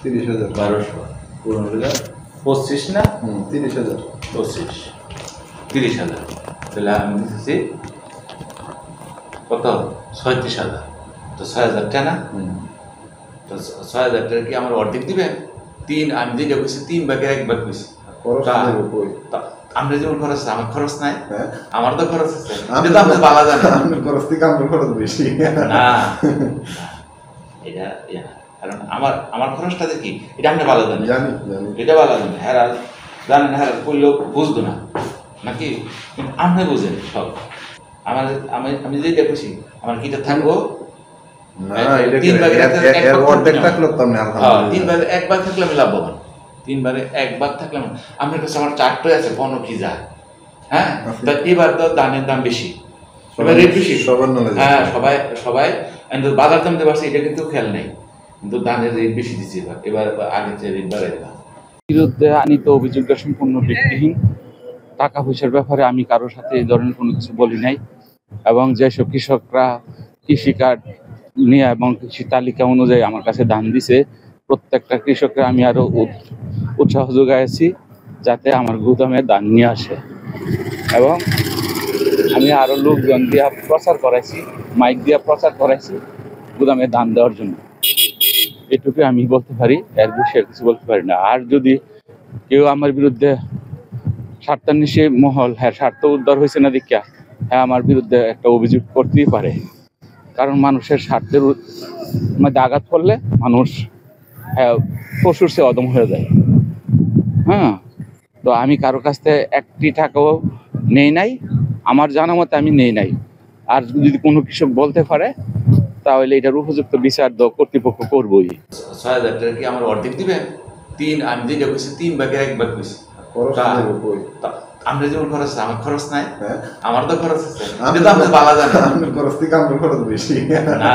30,000 1200 25 না 30,000 25 30,000 তাহলে আমি দিতেছি কত 36,000 তো 6,000 টাকা না তো 6,000 টাকা কি আমার অর্ধেক দিবেন আমি যেটা কইছি 3 ভাগের 1 ভাগ কইছি আমরা যেমন খরচ আমার খরচ নাই আমার তো খরচ আছে এটা আপনি বালা জানেন আপনার খরচ থেকে আমার খরচ বেশি না এটা কারণ আমার খরচটা দেখি এটা আপনি ভালো জানেন জানি এটা ভালো জানেন হেরাল জানেন হেরাল করলেও বুঝতো না নাকি কিন্তু আপনি বুঝেন সব আমি যেটা খুশি আমার কিটা থাকবো না এটা 3 ভাগের 1 অর্ধেক থাকলো তো আপনি আলহামদুলিল্লাহ 3 ভাগের 1 ভাগ থাকলে আমি লাভবান 3 ভাগের 1 ভাগ থাকলে আমার কাছে আমার চারটাই আছে বন কি যায় হ্যাঁ তা এবার তো দানের দাম বেশি এবার রেট বেশি সবার নলেজ হ্যাঁ সবাই কিন্তু বাজার দাম দিয়ে পারছে এটা কিন্তু খেয়াল নেই কিন্তু দানের রেট বেশি দিচ্ছে এবার আগে থেকে রেট বাড়াই দিলাম বিরুদ্ধে আনিত অভিযোগটা সম্পূর্ণ ভিত্তিহীন টাকা পয়সার ব্যাপারে আমি কারোর সাথে এই ধরনের কোনো কিছু বলি নাই এবং যেসব কৃষকরা কৃষি কার্ড নিয়ে এবং কৃষি তালিকা অনুযায়ী আমার কাছে ধান দিছে প্রত্যেকটা কৃষককে আমি আরো উৎসাহ যোগাইছি যাতে আমার গুদামে ধান নিয়ে আসে এবং আমি আরো লোকজন দিয়া প্রচার করাইছি মাইক দিয়া প্রচার করাইছি গুদামে ধান দেওয়ার জন্য এটুকু আমি বলতে পারি এর বেশি আর কিছু বলতে পারি না আর যদি কেউ আমার বিরুদ্ধে স্বার্থান্বেষী মহল হ্যাঁ স্বার্থ উদ্ধার হয়েছে না দেখিয়া হ্যাঁ আমার বিরুদ্ধে একটা অভিযোগ করতেই পারে কারণ মানুষের স্বার্থের মধ্যে আঘাত করলে মানুষ হ্যাঁ পশুর চেয়ে অদম হয়ে যায় হ্যাঁ তো আমি কারো কাছ থেকে 1 টাকাও নেই নাই আমার জানা মতে আমি নেই নাই আর যদি কোনো কৃষক বলতে পারে তাহলে এটার উপযুক্ত বিচার কর্তৃপক্ষ করবোই 6,000 টাকা কি আমার অর্ধেক দিবেন আমি যেটা কইছি 3 ভাগের 1 ভাগ কইছি আমরা যেমন খরচ আমার খরচ নাই আমার তো খরচ আছে এটা তো আপনি বালা জানেন আপনার খরচ থেকে আমার খরচ বেশি না